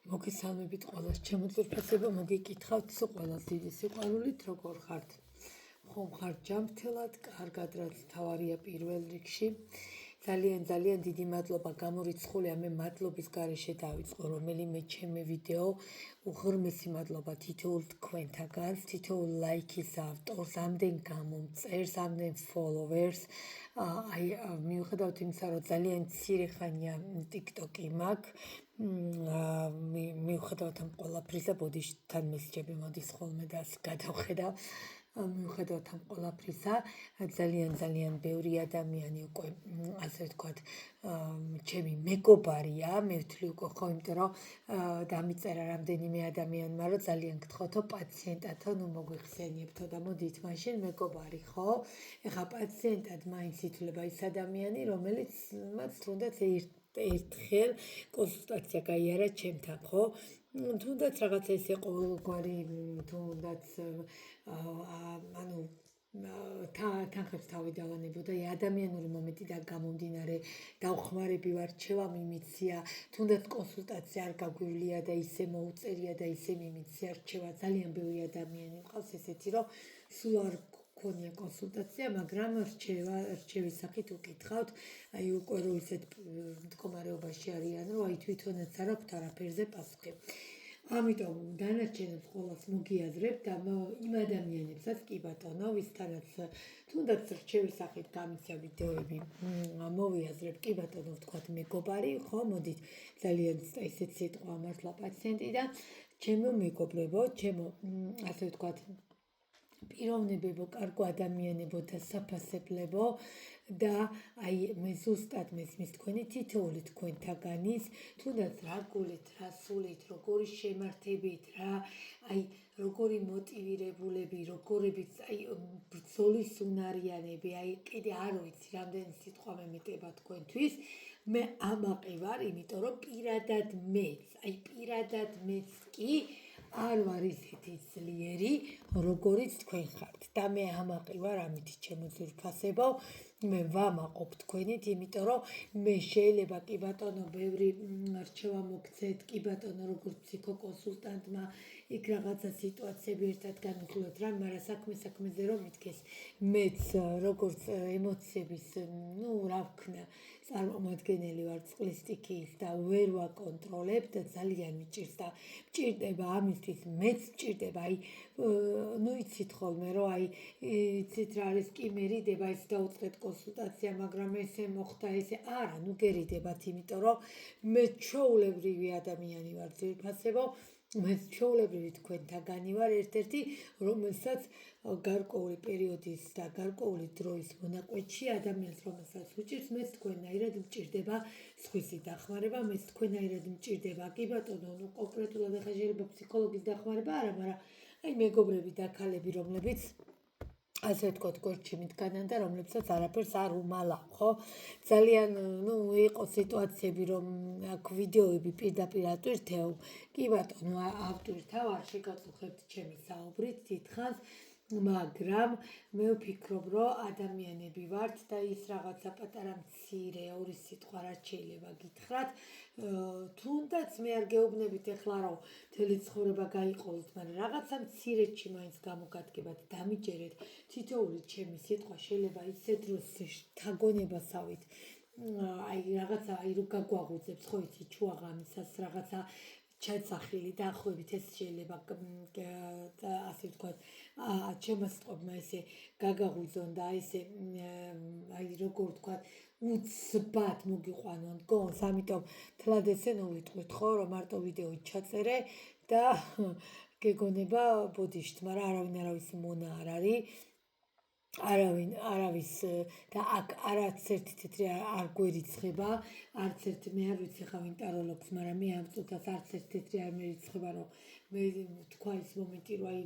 მოგესალმებით ყველას, ჩემო ძვირფასებო, მოგიკითხავთ სულ ყველას დიდი სიყვარულით, როგორ ხართ? ხომ ხართ ჯანმრთელად, კარგად, რაც თავარია პირველ რიგში. ძალიან დიდი მადლობა გამორიცხულია, მე მადლობის გარეშე დავიწყო რომელიმე ჩემი ვიდეო. უღრმესი მადლობა თითოეულ თქვენთაგანს, თითოეულ ლაიქის ავტორს, ამდენ გამომწერს, ამდენ ფოლოვერს. აი მიუხედავად იმისა, რომ ძალიან მცირე ხანია TikTok-ი მაქვს, მიუხედავად ამ ყველაფრისა, ბოდიშთან მესიჯები მოდის ხოლმე და ასე გადავხედავ. მიუხედავად ამ ყველაფრისა, ძალიან ბევრი ადამიანი უკვე, ასე ვთქვათ, ჩემი მეგობარია, მე ვთვლი უკვე ხო, იმიტომ რომ დამიწერა რამდენიმე ადამიანმა, რომ ძალიან გთხოვთო პაციენტათო, ნუ მოგვიხსენიებთო და მოდით მაშინ მეგობარი, ხო? ეხა პაციენტად მაინც ითვლება ის ადამიანი, რომელიც მათ თუნდაც ერთხელ კონსულტაცია გაიარა ჩემთან, ხო? თუნდაც რაღაცა ისე ყოველგვარი, თუნდაც ანუ თანხებს თავი დავანებოდა, ადამიანური მომენტიდან გამომდინარე, დავხმარები ვარ, რჩევა მიმიცია, თუნდაც კონსულტაცია არ გაგვივლია და ისე მოუწერია და ისე მიმიცია რჩევა, ძალიან ბევრი ადამიანი მყავს ესეთი, რომ სულ არ გქონია კონსულტაცია, მაგრამ რჩევის სახით უკითხავთ, აი უკვე რომ ისეთ მდგომარეობაში არიან, რომ აი თვითონაც არ აქვთ არაფერზე პასუხი. ამიტომ დანარჩენებს ყველას მოგიაზრებთ და იმ ადამიანებსაც კი ბატონო, ვისთანაც თუნდაც რჩევის სახით გამიცა ვიდეოები, მოვიაზრებ კი ბატონო, ვთქვათ მეგობარი, ხო, მოდით ძალიან ესეთ სიტყვა მართლა პაციენტი და ჩემო მეგობრებო, ჩემო ასე ვთქვათ პიროვნებებო, კარგო ადამიანებო და საფასებლებო და აი მე ზუსტად მესმის თქვენი თითოეული თქვენთაგანის, თუნდაც რა გულით, რა სულით, როგორი შემართებით, რა აი როგორი მოტივირებულები, როგორებიც აი ბრძოლის უნარიანები, აი კიდე არ ვიცი რამდენი სიტყვა მემეტება თქვენთვის. მე ამაყი ვარ, იმიტომ რომ პირადად მეც კი არ ვარ ისეთი ძლიერი, როგორიც თქვენ ხართ. და მე ამაყი ვარ ამით ჩემო ძვირფასებო, მე ვამაყობ თქვენით, იმიტომ რომ მე შეიძლება კი ბატონო ბევრი რჩევა მოგცეთ, კი ბატონო როგორც ფსიქოკონსულტანტმა, იქ რაღაცა სიტუაციები ერთად განვიხილოთ რა, მაგრამ საქმეზე რომ მითქეს, მეც როგორც ემოციების, ნუ რა ვქნა, წარმომადგენელი ვარ წყლის სტიქიის და ვერ ვაკონტროლებ და ძალიან მჭირდება ამისთვის, მეც მჭირდება, აი ნუ იცით ხოლმე, რომ აი იცით რა არის, კი მერიდება ის დაუწყეთ კონსულტაცია, მაგრამ ესე მოხდა, ესე არა, ნუ გერიდებათ, იმიტომ რომ მე ჩვეულებრივი ადამიანი ვარ, ძვირფასებო, მე ჩვეულებრივი თქვენთაგანი ვარ, ერთ-ერთი, რომელსაც გარკვეული პერიოდის და გარკვეული დროის მონაკვეთში ადამიანს, რომელსაც უჭირს, მეც თქვენაირად მჭირდება სხვისი დახმარება, მეც თქვენაირად მჭირდება, კი ბატონო, ნუ კონკრეტულად ახლა შეიძლება ფსიქოლოგის დახმარება არა, მაგრამ აი მეგობრები და ქალები, რომლებიც ასე ვთქვათ, გვერდში მიდგანან და რომლებსაც არაფერს არ უმალავ, ხო? ძალიან, ნუ იყო სიტუაციები, რომ აქ ვიდეოები პირდაპირ ატვირთეო, კი ბატონო, ავტვირთავ, არ შეგაწუხებთ ჩემი საუბრით დიდხანს, მაგრამ მე ვფიქრობ, რომ ადამიანები ვართ და ის რაღაცა პატარა მცირე ორი სიტყვა რაც შეიძლება გითხრათ, თუნდაც მე არ გეუბნებით ეხლა რომ მთელი ცხოვრება გაიყოლოთ, მაგრამ რაღაცა მცირეში მაინც გამოგადგებათ, დამიჯერეთ, თითოეული ჩემი სიტყვა შეიძლება ისე დროს თაგონებასავით, აი რაღაცა აი რო გაგვაღუძებს, ხო იცი, ჩუაღამისას რაღაცა ჩაცახილი დაახლოებით ეს შეიძლება ასე ვთქვათ, ჩემო სიტყვებმა ესე გაგაღვიძონ და ესე აი როგორ ვთქვათ, უცბად მოგიყვანონ გონს, ამიტომ თლად ესე ნოვიტყვით, ხო, რომ მარტო ვიდეო ჩაწერე და გეგონება ბოდიშთ, მაგრამ არავის მონა არ არის. არავის და აქ არც ერთი თეთრი არ გვერიცხება, არც ერთი მე არ ვიცი ხა ვინ ტაროლოგს, მაგრამ მე ამ წუთას არც ერთი თეთრი არ მერიცხება, რომ მე თქვა ის მომენტი, რომ აი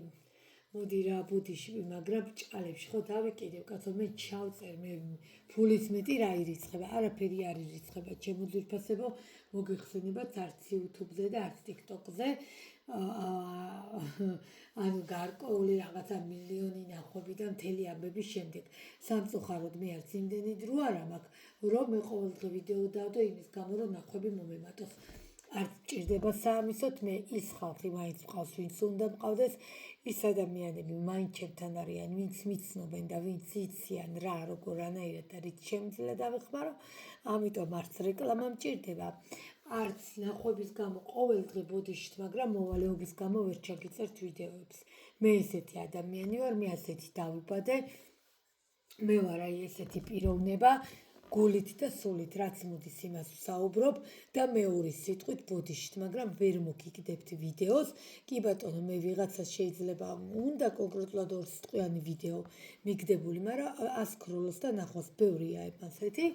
მოდი რა ბუდიში, მაგრამ ჭალებში ხო დავიკიდებ, კაცო, მე ჩავწერ, მე ფულის მეტი რა ირიცხება, არაფერი არ ირიცხება, ჩემო ძვირფასებო, მოგიხსენებათ არც YouTube-ზე და არც TikTok-ზე. ანუ გარკვეული რაღაცა მილიონი ნახვები და მთელი ამბების შემდეგ. სამწუხაროდ მე არც იმდენი დრო არ მაქვს, რომ მე ყოველდღე ვიდეო დავდო იმის გამო, რომ ნახვები მომემატოს. არც მჭირდება საამისოდ, მე ის ხალხი მაინც მყავს, ვინც უნდა მყავდეს, ის ადამიანები მაინც ჩემთან არიან, ვინც მიცნობენ და ვინც იციან რა, როგორ რანაირად და რით შემიძლია დავეხმარო, ამიტომ არც რეკლამა მჭირდება, არც ნახვების გამო ყოველ დღე ბოდიშით, მაგრამ მოვალეობის გამო ვერ ჩაგიწერთ ვიდეოებს. მე ესეთი ადამიანი ვარ, მე ასეთი დავიბადე, მე ვარ აი ესეთი პიროვნება, გულით და სულით, რაც მოდის იმას ვსაუბრობ და მეორის სიტყვით ბოდიშით, მაგრამ ვერ მოგიგდებთ ვიდეოს. კი ბატონო, მე ვიღაცას შეიძლება უნდა კონკრეტულად ორ სიტყვიანი ვიდეო მიგდებული, მაგრამ ასკროლოს და ნახოს ბევრია ასეთი.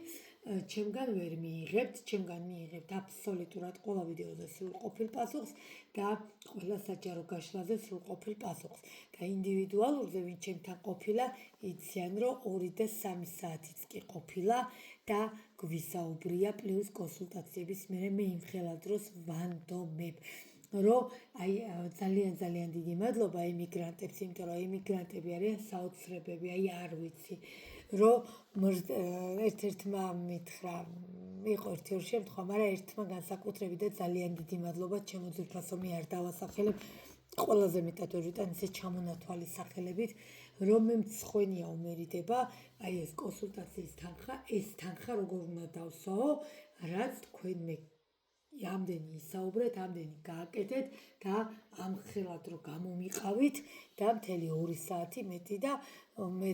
ჩემგან ვერ მიიღებთ, ჩემგან მიიღებთ აბსოლუტურად ყველა ვიდეოზე სრულყოფილ პასუხს და ყველა საჯარო გაშლაზე სრულყოფილ პასუხს. და ინდივიდუალურზე ვინ ჩემთან ყოფილა, იციან რომ 2 და 3 საათიც კი ყოფილა და გვისაუბრია პლუს კონსულტაციების მერე მე იმ ხელა დროს ვანდომებ. რომ აი ძალიან დიდი მადლობა ემიგრანტებს, იმიტომ რომ ემიგრანტები არიან საოცრებები, აი არ ვიცი. რომ ერთ-ერთმა მითხრა, იყო ერთ-ერთი შემთხვევა, მაგრამ ერთმა განსაკუთრებით და ძალიან დიდი მადლობა ჩემო ძვირფასო, მე არ დავასახელებ, ყველაზე მეტად ვერ ვიტან ისე ჩამონათვალი სახელებით, რომ მე მცხვენია უმერიდება, აი ეს კონსულტაციის თანხა, ეს თანხა როგორ უნდა დავსვაო, რაც თქვენ მე ამდენი ისაუბრეთ, ამდენი გააკეთეთ და ამ ხელად რო გამომიყავით და მთელი 2 საათი მეტი და მე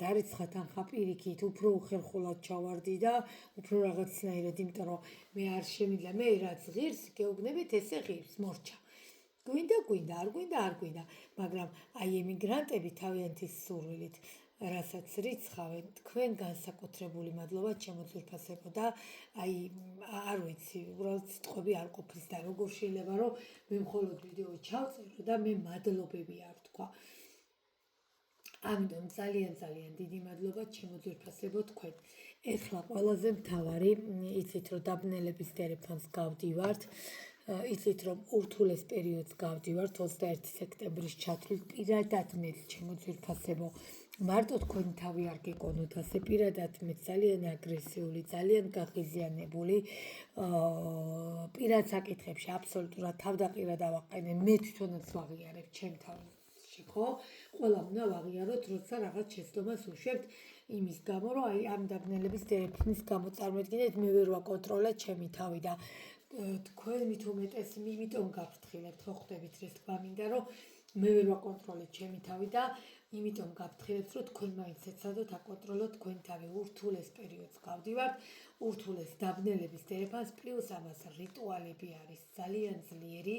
დარიცხა თანხა პირიქით, უფრო უხერხულად ჩავარდი და უფრო რაღაცნაირად, იმიტომ რომ მე არ შემიძლია, მე რაც ღირს გეუბნებით, ესე ღირს მორჩა. გვინდა, არ გვინდა, მაგრამ აი ემიგრანტები თავიანთი სურვილით, რასაც რიცხავენ, თქვენ განსაკუთრებული მადლობა ჩემო ძვირფასებო და აი არ ვიცი, უბრალოდ სიტყვები არ ყოფნის და როგორ შეიძლება რომ მე მხოლოდ ვიდეო ჩავწერო და მე მადლობები არ თქვა. ამიტომ ძალიან დიდი მადლობა ჩემო ძვირფასებო თქვენ. ეხლა ყველაზე მთავარი, იცით რომ დაბნელების ტელეფონს გავდივართ, იცით რომ ურთულეს პერიოდს გავდივართ 21 სექტემბრის ჩათვლით პირადად მე ჩემო ძვირფასებო. მარტო თქვენი თავი არ გეკონოთ ასე პირადად მე ძალიან აგრესიული, ძალიან გაღიზიანებული, პირად საკითხებში აბსოლუტურად თავდაყირა დავაყენე, მე თვითონაც ვაღიარებ ჩემ თავში, ხო? ყველა უნდა ვაღიაროთ, როცა რაღაც შეცდომას უშვებთ იმის გამო, რომ აი ამ დაბნელების ტელეფონის გამოწარმოდგინეთ, მე ვერ ვაკონტროლებ ჩემი თავი და თქვენ მით უმეტეს იმიტომ გაფრთხილებთ, ხო ხვდებით ეს თქვა მინდა, რომ მე ვერ ვაკონტროლებ ჩემი თავი და იმიტომ გაფრთხილებთ, რომ თქვენ მაინც ეცადოთ აკონტროლოთ თქვენი თავი. ურთულეს პერიოდს გავდივართ, ურთულეს დაბნელების ტელეფონს, პლუს ამას რიტუალები არის ძალიან ძლიერი,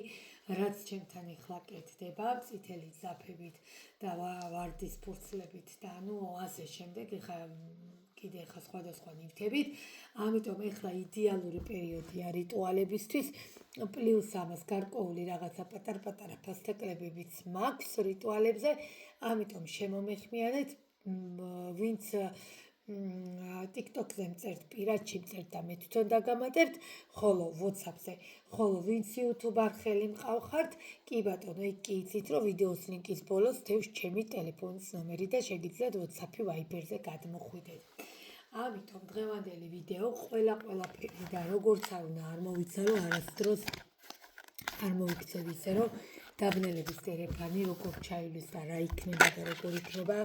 რაც ჩემთან ეხლა კეთდება, წითელი ძაფებით და ვარდის ფურცლებით და ანუ ასე შემდეგ, ეხლა კიდე ხა სხვადასხვა ნივთებით, ამიტომ ეხლა იდეალური პერიოდია რიტუალებისთვის, პლუს ამას გარკვეული რაღაცა პატარ-პატარა ფასტაკლებებიც მაქვს რიტუალებზე, ამიტომ შემომეხმიანეთ, ვინც TikTok-ზე მწერთ, პირადში მწერთ და მე თვითონ დაგამატებთ, ხოლო WhatsApp-ზე, ხოლო ვინც YouTube არხელი მყავხართ, კი ბატონო, იქ კი იცით, რომ ვიდეოს ლინკის ბოლოს თევს ჩემი ტელეფონის ნომერი და შეგიძლიათ WhatsApp-ი Viber-ზე გადმოხვიდეთ. ამიტომ დღევანდელი ვიდეო ყველაფერი და როგორც არ უნდა არ მოვიცალო არასდროს არ მოვიქცევ ისე რომ დაბნელების ტელეფონი როგორ ჩაივლის და რა იქნება და როგორ იქნება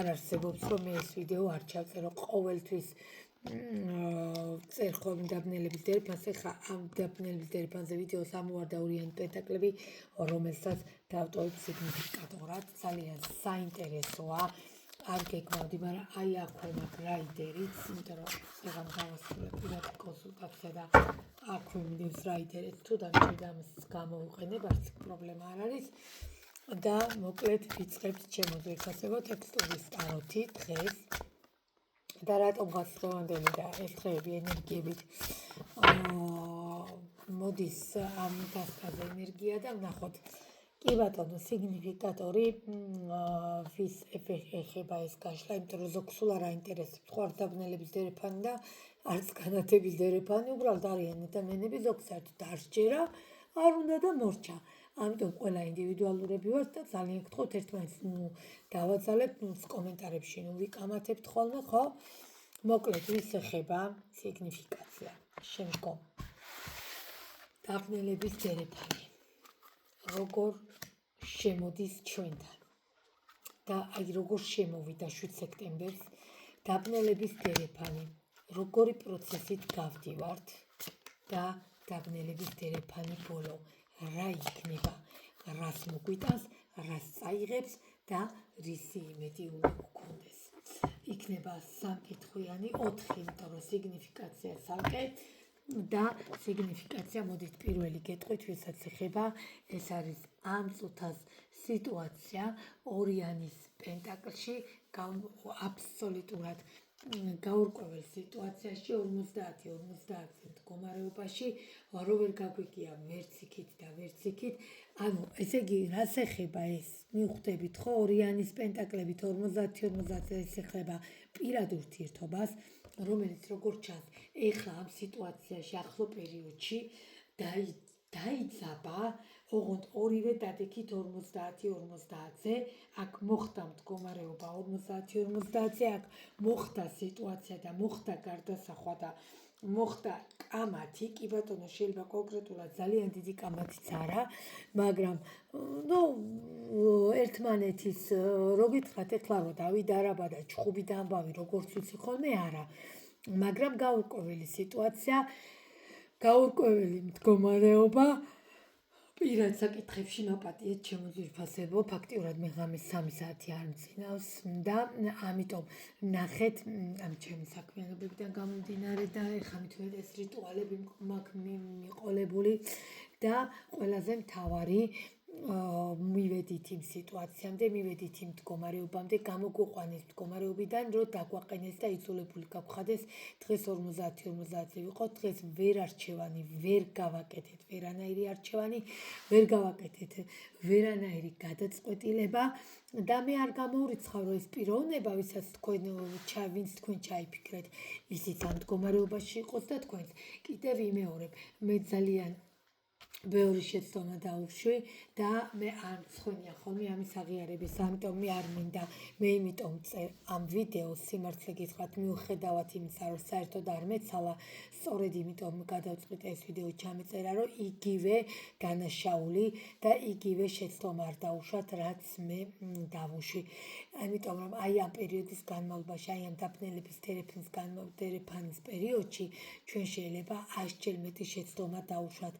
არ არსებობს რომ მე ეს ვიდეო არ ჩავწერო ყოველთვის წერ ხოლმე დაბნელების ტელეფონს ეხლა ამ დაბნელების ტელეფონზე ვიდეოს ამოვარდაურიანი პენტაკლები რომელსაც დავტოვებ სიგნიფიკატორად ძალიან საინტერესოა არ გეკმავდი, მაგრამ აი აქვე მაქვს რაიდერიც, იმიტომ რომ ეხლა გავასრულებ პირადი კონსულტაცია და აქვე მიდევს რაიდერიც, თუ დამჭირდა ამას გამოვიყენებ, არც პრობლემა არ არის და მოკლედ ვიწყებთ ჩემო ძვირფასებო ტექსტური სტაროთი დღეს და რატომღაც დღევანდელი და ეს დღეები ენერგიებით მოდის ამ დასკაზე ენერგია და ვნახოთ კი ბატონო, სიგნიფიკატორი ვის ეხება ეს გაშლა, იმიტომ რომ ზოგს სულ არ აინტერესებს ხო არ დაბნელების ტელეფონი და არც განათების ტელეფონი, უბრალოდ არიან ადამიანები ზოგს საერთოდ არ სჯერა, არ უნდა და მორჩა. ამიტომ ყველა ინდივიდუალურები ვართ და ძალიან გთხოვთ ერთმანეთს დავაძალებთ, კომენტარებში ვიკამათებთ ხოლმე, ხო? მოკლედ ვის ეხება სიგნიფიკაცია. შემდგომ დაბნელების დერეფანი როგორ შემოდის ჩვენთან და აი როგორ შემოვიდა 7 სექტემბერს დაბნელების დერეფანი როგორი პროცესით გავდივართ და დაბნელების დერეფანი ბოლო რა იქნება რას მოგვიტანს რას წაიღებს და რისი იმედი უნდა გქონდეს იქნება სამკითხვიანი 4 იმიტომ რომ სიგნიფიკაცია სალკე და სიგნიფიკაცია მოდით პირველი გეტყვით ვისაც ეხება ეს არის ამ წუთას სიტუაცია ორიანის პენტაკლში აბსოლუტურად გაურკვეველ სიტუაციაში 50-50 მდგომარეობაში რო ვერ გაგვიგია ვერც იქით და ვერც იქით ანუ ესე იგი რას ეხება ეს მივხვდებით ხო ორიანის პენტაკლებით 50-50 ეს ეხება პირად ურთიერთობას რომელიც როგორ ჩანს ეხლა ამ სიტუაციაში ახლო პერიოდში დაიძაბა ოღონდ ორივე დადექით 50-50-ზე აქ მოხდა მდგომარეობა 50-50-ზე აქ მოხდა სიტუაცია და მოხდა გარდასახვა და მოხდა კამათი კი ბატონო შეიძლება კონკრეტულად ძალიან დიდი კამათიც არა მაგრამ ნუ ერთმანეთის რო გითხრათ ეხლა რომ დავიდა რაბა და ჩხუბი და ამბავი როგორც ვიცი ხოლმე არა მაგრამ გაურკვეველი სიტუაცია გაურკვეველი მდგომარეობა პირად საკითხებში მაპატიეთ შემოძვირფასებო ფაქტიურად მე ღამის 3 საათი არ მძინავს და ამიტომ ნახეთ ამ ჩემი საქმიანობებიდან გამომდინარე და ეხლა მithვეთ ეს რიტუალები მაქვს მიყოლებული და ყველაზე მთავარი მივედით იმ სიტუაციამდე, მივედით იმ მდგომარეობამდე, გამოგვიყვანეს მდგომარეობიდან, რომ დაგვაყენეს და იძულებული გავხდეს დღეს 50-50-ზე ვიყოთ, დღეს ვერ არჩევანი, ვერ გავაკეთეთ ვერანაირი არჩევანი, ვერ გავაკეთეთ ვერანაირი გადაწყვეტილება და მე არ გამოურიცხავ, რომ ეს პიროვნება, ვინც თქვენ ჩაიფიქრეთ, ისიც ამ მდგომარეობაში იყოს და თქვენც კიდევ იმეორებ, მე ძალიან ბევრი შეცდომა დაუშვი და მე არ მცხვენია ხოლმე ამის აღიარების, ამიტომ მე არ მინდა, მე იმიტომ წერ ამ ვიდეოს სიმართლე გითხრათ მიუხედავად იმისა, რომ საერთოდ არ მეცალა, სწორედ იმიტომ გადავწყვიტე ეს ვიდეო ჩამეწერა, რომ იგივე დანაშაული და იგივე შეცდომა არ დაუშვათ, რაც მე დავუშვი. ამიტომ რომ აი ამ პერიოდის განმავლობაში, აი ამ დაბნელების დერეფანის პერიოდში ჩვენ შეიძლება 100-ჯერ მეტი შეცდომა დაუშვათ.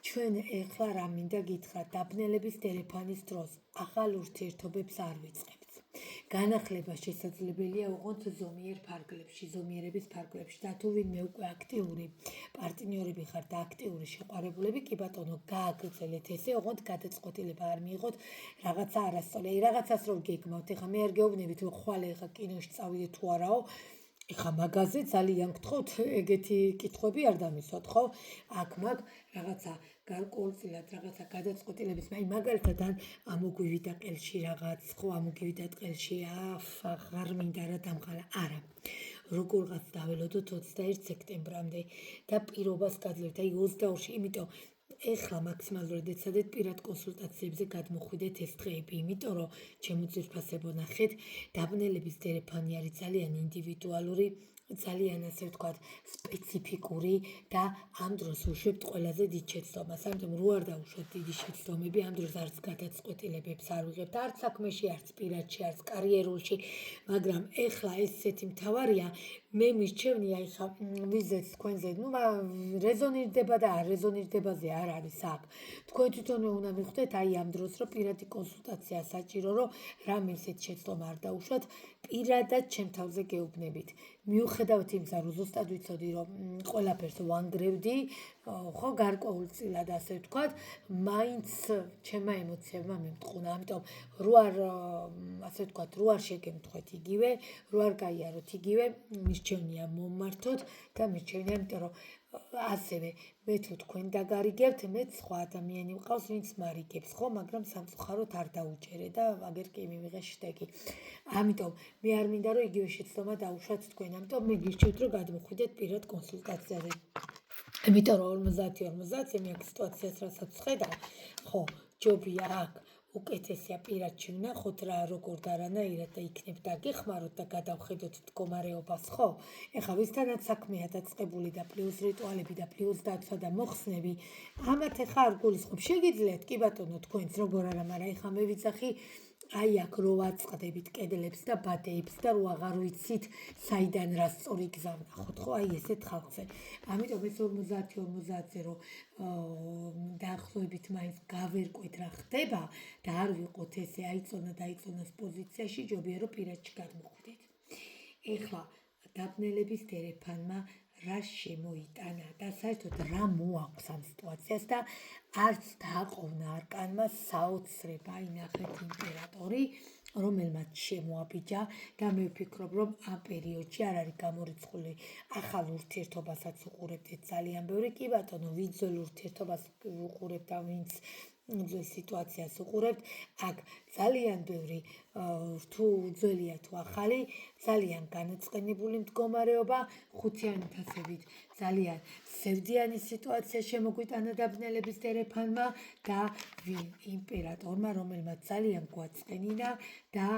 ჩვენ ეხლა რა მინდა გითხრათ, დაბნელების დერეფანის დროს ახალ ურთიერთობებს არ ვიწყებთ. განახლება შესაძლებელია ოღონდ ზომიერ ფარგლებში, ზომიერების ფარგლებში და თუ ვინმე უკვე აქტიური პარტნიორები ხართ და აქტიური შეყვარებულები, კი ბატონო, გააგრძელეთ ესე, ოღონდ გადაწყვეტილება არ მიიღოთ რაღაცა არასწორი. აი რაღაცას რო გეგმავთ, ეხლა მე არ გეუბნებით, რომ ხვალე ეხლა კინოში წავიდე თუ არაო, ეხლა მაგაზე ძალიან გთხოვთ, ეგეთი კითხვები არ დამისვათ, ხო? აქ მაქვს რაღაცა გარკვეულწილად რაღაცა გადაწყვეტილების, აი მაგალითად ან ამოგვივიდა ყელში რაღაც, ხო, ამოგვივიდა ყელში, აღარ მინდა რა დამხალა, არა. როგორღაც დაველოდოთ 21 სექტემბრამდე და პირობას გადლევთ, აი 22-ში, იმიტომ ეხლა მაქსიმალურად ეცადეთ პირად კონსულტაციებზე გადმოხვიდეთ ეს დღეები, იმიტომ რომ ჩემო ძვირფასებო ნახეთ, დაბნელების დერეფანი არის ძალიან ინდივიდუალური, ძალიან ასე ვთქვათ, სპეციფიკური და ამ დროს უშვებთ ყველაზე დიდ შეცდომას. ამიტომ რო არ დაუშვათ დიდი შეცდომები, ამ დროს არც გადაწყვეტილებებს არ ვიღებთ, არც საქმეში, არც პირადში, არც კარიერულში, მაგრამ ეხლა ესეთი მთავარია, მე მირჩევნია ეხლა ვიზეთ თქვენზე, ნუ რეზონირდება და არ რეზონირდებაზე არ არის აქ. თქვენ თვითონვე უნდა მიხვდეთ აი ამ დროს, რომ პირადი კონსულტაცია საჭირო, რომ რამე ისეთ შეცდომა არ დაუშვათ, პირადად ჩემ თავზე გეუბნებით. მიუხედავად იმისა, რომ ზუსტად ვიცოდი, რომ ყველაფერს ვანგრევდი, ხო, გარკვეულწილად ასე ვთქვათ, მაინც ჩემმა ემოციებმა მიმტყუნა, ამიტომ რო არ ასე ვთქვათ, რო არ შეგემთხვეთ იგივე, რო არ გაიაროთ იგივე, მირჩევნია მომმართოთ და მირჩევნია, იმიტომ რომ ასევე მე თუ თქვენ დაგარიგებთ, მეც სხვა ადამიანი მყავს, ვინც მარიგებს, ხო, მაგრამ სამწუხაროდ არ დაუჭერე და აგერ კი მივიღე შტეგი. ამიტომ მე არ მინდა რომ იგივე შეცდომა დაუშვათ თქვენ, ამიტომ მე გირჩევთ რომ გადმოხვიდეთ პირად კონსულტაციაზე. იმიტომ რომ 50-50 მე აქ სიტუაციას რასაც ვხედავ, ხო, ჯობია აქ უკეთესია პირადში ვნახოთ რა როგორ და რანაირად და იქნებ დაგეხმაროთ და გადავხედოთ მდგომარეობას, ხო? ეხლა ვისთანაც საქმეა დაწყებული და პლუს რიტუალები და პლუს დაცვა და მოხსნები, ამათ ეხლა არ გულისხმობ. შეგიძლიათ კი ბატონო თქვენც როგორ არა, მაგრამ ეხლა მე ვიცახი აი აქ რო ვაწყდებით კედლებს და ბადეებს და რო აღარ ვიცით საიდან რა სწორი გზა ვნახოთ, ხო? აი ესეთ ხალხზე. ამიტომ ეს 50-50-ზე რო დაახლოებით მაინც გავერკვეთ რა ხდება და არ ვიყოთ ესე აიწონას პოზიციაში, ჯობია რომ პირადში გადმოხვდეთ. ეხლა დაბნელების დერეფანმა რა შემოიტანა და საერთოდ რა მოაქვს ამ სიტუაციას და არც დააყოვნა არკანმა საოცრება, ინახეთ იმპერატორი, რომელმაც შემოაბიჯა და მე ვფიქრობ, რომ ამ პერიოდში არ არის გამორიცხული ახალ ურთიერთობასაც უყურებდით ძალიან ბევრი, კი ბატონო, ვინც ძველ ურთიერთობას უყურებთ და ვინც ძველ სიტუაციას უყურებთ, აქ ძალიან ბევრი თუ ძველია თუ ახალი, ძალიან განაწყენებული მდგომარეობა, ხუთიანი თასებით ძალიან სევდიანი სიტუაცია შემოგვიტანა დაბნელების დერეფანმა და იმპერატორმა, რომელმაც ძალიან გვაწყენინა და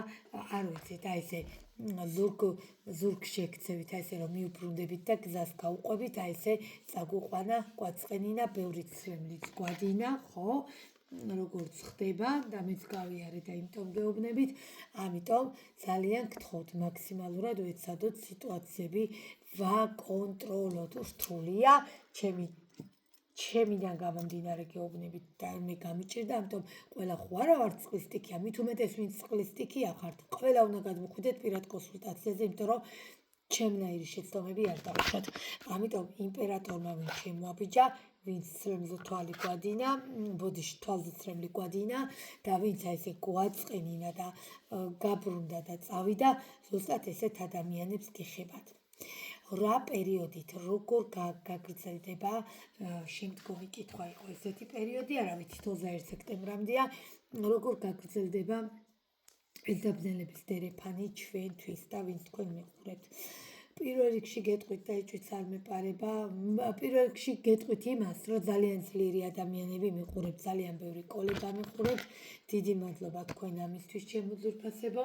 არ ვიცით, აი ესე ზურგში ექცევით, აი ესე რომ მიუბრუნდებით და გზას გაუყვებით, აი ესე წაგუყვანა, გვაწყენინა, ბევრი ცრემლიც გვადინა, ხო? როგორც ხდება და მეც გავიარე და იმიტომ გეუბნებით, ამიტომ ძალიან გთხოვთ მაქსიმალურად ვეცადოთ სიტუაციები ვაკონტროლოთ. რთულია ჩემიდან გამომდინარე გეუბნებით და მე გამიჭირდა, ამიტომ ყველა ხო არა ვარ წყლის სტიქია, მით უმეტეს ვინც წყლის სტიქია ხართ, ყველა უნდა გადმოხვიდეთ პირად კონსულტაციაზე, იმიტომ რომ ჩემნაირი შეცდომები არ დავუშვათ. ამიტომ იმპერატორმა ვინც შემოაბიჯა, ვინც ცრემლზე თვალი გვადინა, ბოდიში თვალზე ცრემლი გვადინა და ვინც ესე გვაწყენინა და გაბრუნდა და წავიდა, ზუსტად ესეთ ადამიანებს გეხებათ. რა პერიოდით როგორ გაგრძელდება შემდგომი კითხვა იყო ესეთი პერიოდი, არა ვიცი 21 სექტემბრამდეა, როგორ გაგრძელდება ეს დაბნელების დერეფანი ჩვენთვის და ვინც თქვენ მიყურებთ. პირველ რიგში გეტყვით და ეჭვიც არ მეპარება. პირველ რიგში გეტყვით იმას, რომ ძალიან ძლიერი ადამიანები მიყურებთ, ძალიან ბევრი კოლეგა მიყურებთ. დიდი მადლობა თქვენ ამისთვის, ჩემო ძვირფასებო.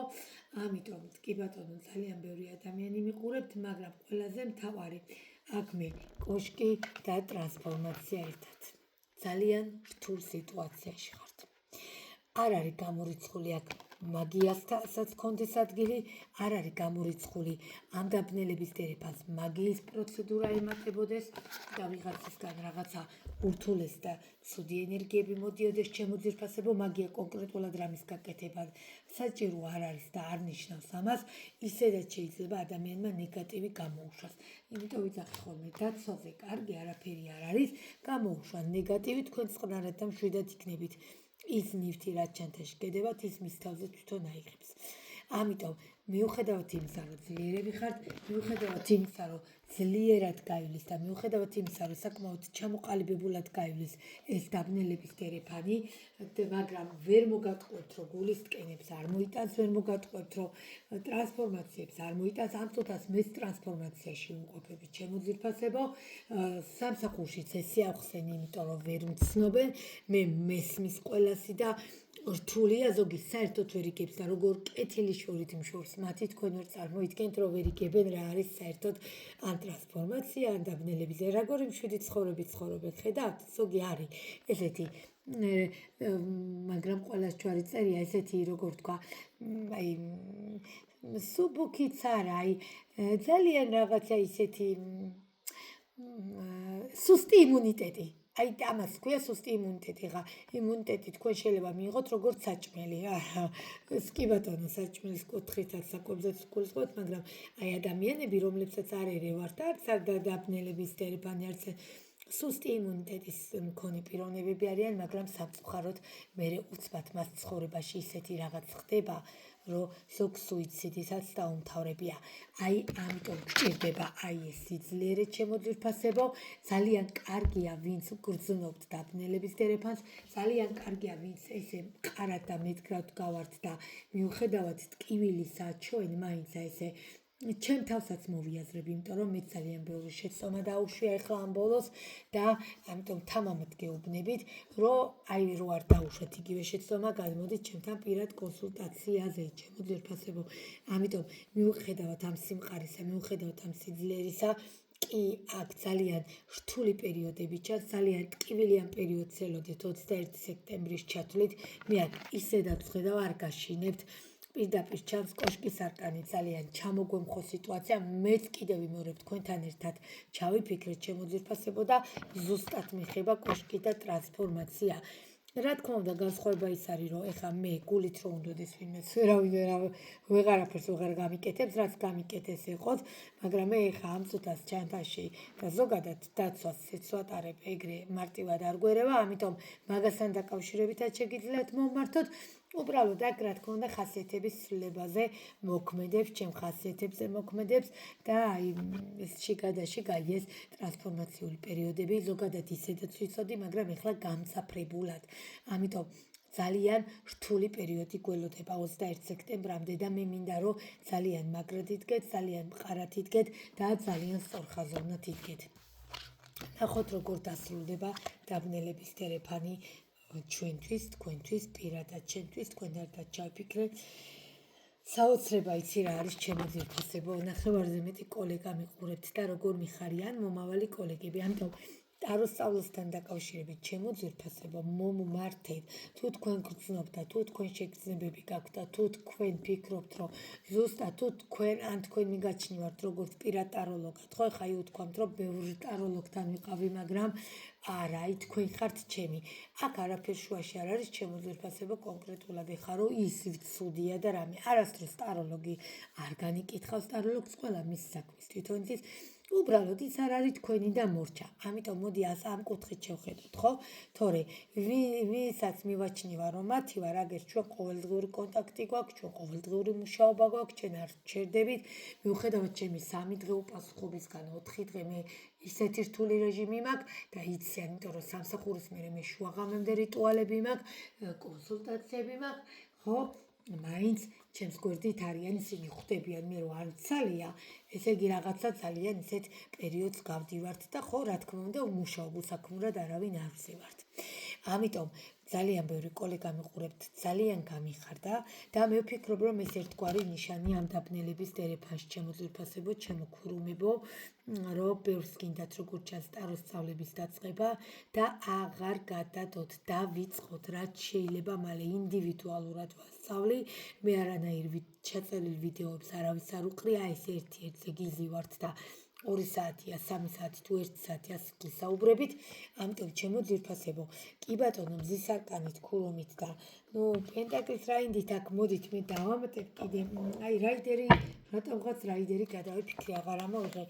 ამიტომ კი ბატონო, ძალიან ბევრი ადამიანი მიყურებთ, მაგრამ ყველაზე მთავარი აქ მე კოშკი და ტრანსფორმაცია ერთად. ძალიან რთულ სიტუაციაში ხართ. არ არის გამორიცხული აქ მაგიასაც კონდეს ადგილი, არ არის გამორიცხული ამ დაბნელების დერეფანს მაგიის პროცედურა ემატებოდეს და ვიღაცისგან რაღაცა ურთულეს და ცუდი ენერგიები მოდიოდეს ჩემო ძვირფასებო, მაგია კონკრეტულად რამის გაკეთება საჭირო არ არის და არ ნიშნავს ამას, ისედაც შეიძლება ადამიანმა ნეგატივი გამოუშვას. იმიტომ ვიცახი ხოლმე დაცვაზე კარგი არაფერი არ არის, გამოუშვა ნეგატივი, თქვენ წყნარად და მშვიდად იქნებით. ის ნივთი რაც ჩანთაში გედებათ, ის მის თავზე თვითონ აიღებს. ამიტომ მიუხედავად იმისა, რომ ძლიერები ხართ, მიუხედავად იმისა, რომ ძლიერად გაივლის და მიუხედავად იმისა, რომ საკმაოდ ჩამოყალიბებულად გაივლის ეს დაბნელების დერეფანი, მაგრამ ვერ მოგატყუებთ, რომ გულის ტკენებს არ მოიტანს, ვერ მოგატყუებთ, რომ ტრანსფორმაციებს არ მოიტანს, ამ წუთას მეც ტრანსფორმაციაში ვიმყოფებით, ჩემო ძვირფასებო, სამსახურშიც ესე ახსენი, იმიტომ რომ ვერ მცნობენ, მე მესმის ყველასი და რთულია ზოგი საერთოდ ვერ იგებს და როგორ კეთილი შორით მშორს მათი თქვენ ვერ წარმოიდგენთ რომ ვერ იგებენ რა არის საერთოდ ან ტრანსფორმაცია ან დაბნელების როგორი მშვიდი ცხოვრებით ცხოვრობენ ხედავთ ზოგი არის ესეთი მაგრამ ყოველას ჯვარი წერია ესეთი როგორ თქვა აი სუბუქიც არა აი ძალიან რაღაცა ისეთი სუსტი იმუნიტეტი აი ამას ქვია სუსტი იმუნიტეტი. ხა იმუნიტეტი თქვენ შეიძლება მიიღოთ როგორც საჭმელი. კი ბატონო, საჭმელის კუთხითაც საკვებზეც გულისხმობთ, მაგრამ აი ადამიანები, რომლებსაც არ ერევართ, არც არ დაბნელების დერეფანი, არც სუსტი იმუნიტეტის მქონე პიროვნებები არიან, მაგრამ სამწუხაროდ მე უცბად მას ცხოვრებაში ისეთი რაღაც ხდება, რომ ზოგ სუიციდისაც დაუმთავრებია. აი ამიტომ გჭირდება აი ეს სიძლიერე ჩემო ძვირფასებო, ძალიან კარგია ვინც გრძნობთ დაბნელების დერეფანს, ძალიან კარგია ვინც ესე მყარად და მედგრად გავართ და მიუხედავად ტკივილისა ჩვენ მაინც ესე ჩემ თავსაც მოვიაზრებ, იმიტომ რომ მე ძალიან ბევრი შეცდომა დაუშვია ახლა ამ ბოლოს და ამიტომ თამამად გეუბნებით, რომ რო არ დაუშვათ იგივე შეცდომა, გადმოდით ჩემთან პირად კონსულტაციაზე, ჩემო ძვირფასებო. ამიტომ მიუხედავად ამ სიმყარისა, მიუხედავად ამ სიძლიერისა, კი აქ ძალიან რთული პერიოდები ჩანს, ძალიან ტკივილიან პერიოდს ელოდეთ 21 სექტემბრის ჩათვლით. მე აქ ისედაც ვხედავ, არ გაშინებთ. პირდაპირ ჩანს კოშკის არკანი, ძალიან ჩამოგვემხო სიტუაცია. მეც კიდევ ვიმეორებ თქვენთან ერთად ჩავიფიქრეთ, ჩემო ძვირფასებო და ზუსტად მიხება კოშკი და ტრანსფორმაცია. რა თქმა უნდა, განსხვავება ის არის, რომ ეხლა მე გულით რო უნდოდეს ვინმეს ვეღარაფერს ვეღარ გამიკეთებს, რაც გამიკეთეს ეყოთ, მაგრამ მე ეხლა ამ წუთას ჩანთაში და ზოგადად დაცვას ეცვატარებ, ეგრე მარტივად არ გვერევა, ამიტომ მაგასთან დაკავშირებითაც შეგიძლიათ მომმართოთ. უბრალოდ აქ რა თქმა უნდა ხასიათების ცვლილებაზე მოქმედებს, ჩემ ხასიათებზე მოქმედებს და აი შიგადაშიგა ეს ტრანსფორმაციული პერიოდები ზოგადად ისედაც ვიცოდი, მაგრამ ეხლა გამსაფრებულად. ამიტომ ძალიან რთული პერიოდი გველოდება 21 სექტემბრამდე და მე მინდა რომ ძალიან მაგრად იდგეთ, ძალიან მყარად იდგეთ და ძალიან სწორხაზოვნად იდგეთ. ნახოთ როგორ დასრულდება დაბნელების თერეფანი ჩვენთვის, თქვენთვის, პირადად ჩემთვის, თქვენ ერთად ჩავფიქრეთ. საოცრება იცი რა არის ჩემო ძვირფასებო, ნახევარზე მეტი კოლეგა მიყურებთ და როგორ მიხარიან მომავალი კოლეგები. ამიტომ ტაროსწავლასთან დაკავშირებით ჩემო ძვირფასებო, მომმართეთ, თუ თქვენ გრძნობთ და თუ თქვენ შეგრძნებები გაქვთ და თუ თქვენ ფიქრობთ, რომ ზუსტად თუ თქვენ ან თქვენ მიგაჩნევართ როგორც პირად ტაროლოგად, ხო, ხა უთქვამთ, რომ ბევრი ტაროლოგთან ვიყავი, მაგრამ არა, თქვენ ხართ ჩემი. აქ არაფერ შუაში არ არის, ჩემო ძვირფასებო, კონკრეტულად ეხა რომ ის ცუდია და რამე. არასდროს ტაროლოგი არ განიკითხავს ტაროლოგს, ყველა მის საქმის თვითონ იცის. უბრალოდ ის არ არის თქვენი და მორჩა. ამიტომ მოდი ამ კუთხით შევხედოთ, ხო? თორე ვისაც მივაჩნივა რომ მათი ვარ, აგერ ჩვენ ყოველდღიური კონტაქტი გვაქვს, ჩვენ ყოველდღიური მუშაობა გვაქვს, ჩვენ არ ჩერდებით. მიუხედავად ჩემი 3 დღე უპასუხობისგან 4 დღე მე ისეთი რთული რეჟიმი მაქვს და იცი, იმიტომ რომ სამსახურის მერე მე შუაღამემდე რიტუალები მაქვს, კონსულტაციები მაქვს, ხო? მაინც ჩემს გვერდით არიან ისინი ხვდებიან მე რომ არ ცალია, ესე იგი რაღაცა ძალიან ისეთ პერიოდს გავდივართ და ხო რა თქმა უნდა უმუშაობ უსაქმურად არავინ არ ვზევართ. ამიტომ ძალიან ბევრი კოლეგა მიყურებთ, ძალიან გამიხარდა და მე ვფიქრობ რომ ეს ერთგვარი ნიშანი ამ დაბნელების დერეფანში ჩემო ძვირფასებო, ჩემო ქურუმებო, რომ ბევრს გინდათ როგორ ჩანს ტაროსწავლების დაწყება და აღარ გადადოთ და ვიწყოთ, რაც შეიძლება მალე ინდივიდუალურად ვასწავლი. მე არანაირ ჩაწერილ ვიდეოებს არავის არ უყრია, ეს ერთ-ერთზე გიზივართ და 2 საათია, 3 საათი თუ 1 საათი ასე გისაუბრებით. ამიტომ ჩემო ძვირფასებო, კი ბატონო, მზის არკანით, ქურუმით და პენტაკლის რაინდით აქ მოდით მე დავამატებ კიდე, აი რაიდერი, რატომღაც რაიდერი გადავიფიქრე, აღარ ამოვიღე,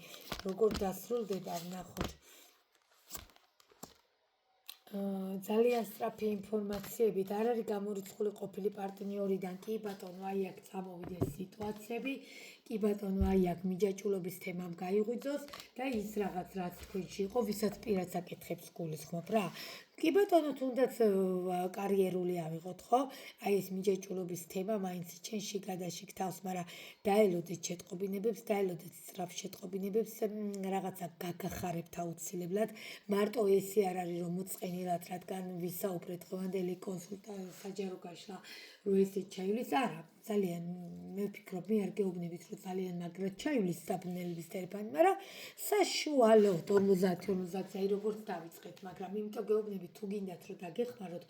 როგორ დასრულდება, ვნახოთ. ძალიან სწრაფი ინფორმაციებით არ არის გამორიცხული ყოფილი პარტნიორიდან, კი ბატონო, აი აქ წამოვიდეს სიტუაციები, კი ბატონო, აი აქ მიჯაჭულობის თემამ გაიღვიძოს და ის რაღაც რაც თქვენში იყო, ვისაც პირადად აკითხებს გულისხმობ რა. კი ბატონო, თუნდაც კარიერული ავიღოთ, ხო? აი ეს მიჯაჭულობის თემა მაინც ჩენში გადაშიგ თავს, მაგრამ დაელოდეთ შეტყობინებებს, დაელოდეთ სწრაფ შეტყობინებებს, რაღაცა გაგახარებთ აუცილებლად. მარტო ესე არ არის რომ მოწყენილად რადგან ვისაუბრეთ ღვანდელი კონსულტანტ საჯარო გაშლა რომ ესე ჩაივლის, არა, ძალიან მე ვფიქრობ, მე არ გეუბნებით რომ ძალიან მაგრად ჩაივლის დაბნელების თერეფანი, მაგრამ საშუალოდ 50-50 აი როგორც დავიწყეთ, მაგრამ იმიტომ გეუბნებით თუ გინდათ რომ დაგეხმაროთ,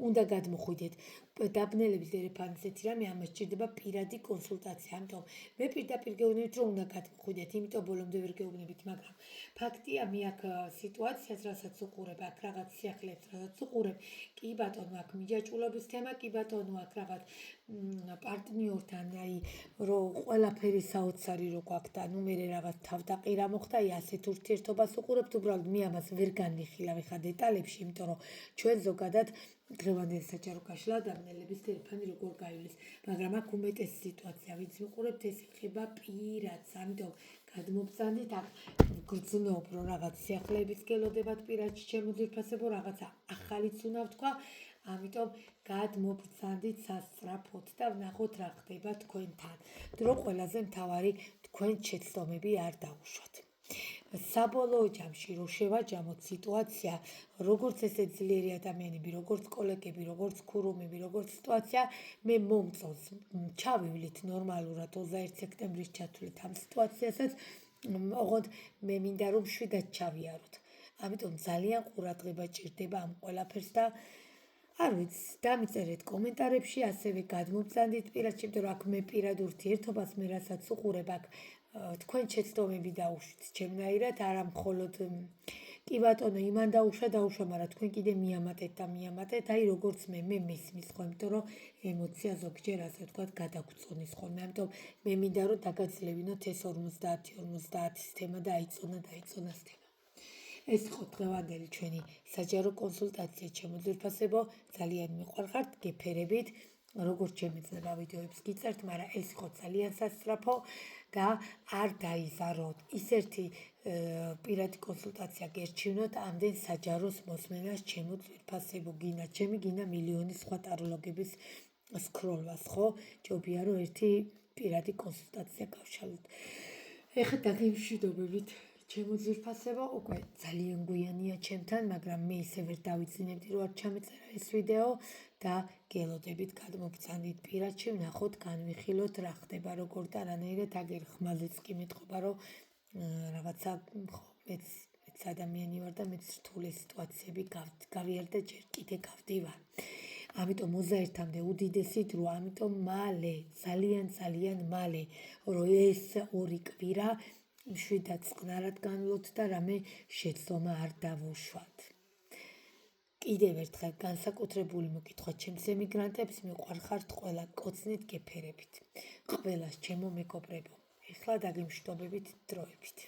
უნდა გადმოხვიდეთ. დაბნელების თერეფანი ესეთი რამე, ამას სჭირდება პირადი კონსულტაცია. ამიტომ მე პირდაპირ გეუბნებით რომ უნდა გადმოხვიდეთ, იმიტომ ბოლომდე ვერ გეუბნებით, მაგრამ ფაქტია, მე აქ სიტუაციას რასაც უყურებ, აქ რაღაც სიახლეებს რასაც უყურებ, კი ბატონო, აქ მიჯაჭულობის თემა, კი ბატონო, აქ რაღაც პარტნიორთან, აი რომ ყველაფერი საოცარი რო გვაქვს და ნუ მე რაღაც თავდაყირა მოხდა, აი ასეთ ურთიერთობას უყურებთ, უბრალოდ მე ამას ვერ განვიხილავ ხა დეტალებში, იმიტომ რომ ჩვენ ზოგადად დღევანდელ საჯარო გაშლა დაბნელების თერეფანი როგორ გაივლის, მაგრამ აქ უმეტეს სიტუაცია, ვინც ვიყურებთ, ეს ეხება პირადს, ამიტომ გადმობწანდით აქ გრძნობ რომ რაღაც სიახლეების გელოდებათ პირადში ჩემო ძვირფასებო, რაღაცა ახალიც უნდა ვთქვა, ამიტომ გადმობრძანდით სასწრაფოდ და ვნახოთ რა ხდება თქვენთან. დრო ყველაზე მთავარი თქვენ შეცდომები არ დაუშვათ. საბოლოო ჯამში რო შევაჯამოთ სიტუაცია, როგორც ესე ძლიერი ადამიანები, როგორც კოლეგები, როგორც ქურუმები, როგორც სიტუაცია, მე მომწონს ჩავივლით ნორმალურად 21 სექტემბრის ჩათვლით ამ სიტუაციასაც, ოღონდ მე მინდა რომ შვიდად ჩავიაროთ. ამიტომ ძალიან ყურადღება ჭირდება ამ ყველაფერს და არ ვიცი, დამიწერეთ კომენტარებში, ასევე გადმობრძანდით პირად, იმიტომ რომ აქ მე პირად ურთიერთობას მე რასაც უყურებ აქ თქვენ შეცდომები დაუშვით ჩემნაირად, არა მხოლოდ კი ბატონო იმან დაუშვა, მაგრამ თქვენ კიდე მიამატეთ, აი როგორც მე მესმის ხო, იმიტომ რომ ემოცია ზოგჯერ ასე ვთქვათ გადაგწონის ხოლმე, ამიტომ მე მინდა რომ დაგაძლევინოთ ეს 50-50 თემა და აიწონა თემა. ეს იყო დღევანდელი ჩვენი საჯარო კონსულტაცია ჩემო ძვირფასებო, ძალიან მიყვარხართ, გეფერებით, როგორც შემეძლება ვიდეოებს გიწერთ, მაგრამ ეს იყო ძალიან სასწრაფო და არ დაიზაროთ. ის ერთი პირადი კონსულტაცია გერჩივნოთ ამდენ საჯაროს მოსმენას ჩემო ძვირფასებო, გინა ჩემი, გინა მილიონი სხვა ტაროლოგების სკროლვას, ხო? ჯობია რომ ერთი პირადი კონსულტაცია გავშალოთ. ეხლა დაგემშვიდობებით. ჩემო ძვირფასებო, უკვე ძალიან გვიანია ჩემთან, მაგრამ მე ისე ვერ დავიძინებდი, რომ არ ჩამეწერა ეს ვიდეო და გელოდებით გადმობრძანდით პირადში, ვნახოთ, განვიხილოთ რა ხდება, როგორ და რანაირად აგერ ხმალეც კი მეტყობა, რომ რაღაცა მეც ადამიანი ვარ და მეც რთული სიტუაციები გავიარდა, ჯერ კიდე გავდივარ. ამიტომ 21-მდე უდიდესი დრო, ამიტომ მალე, ძალიან მალე, რომ ეს ორი კვირა შვიდად წყნარად განვლოთ და რამე შეცდომა არ დავუშვათ. კიდევ ერთხელ განსაკუთრებული მოკითხვა ჩემს ემიგრანტებს, მიყვარხართ ყველა, კოცნით გეფერებით. ყველას ჩემო მეგობრებო, ეხლა დაგემშვიდობებით დროებით.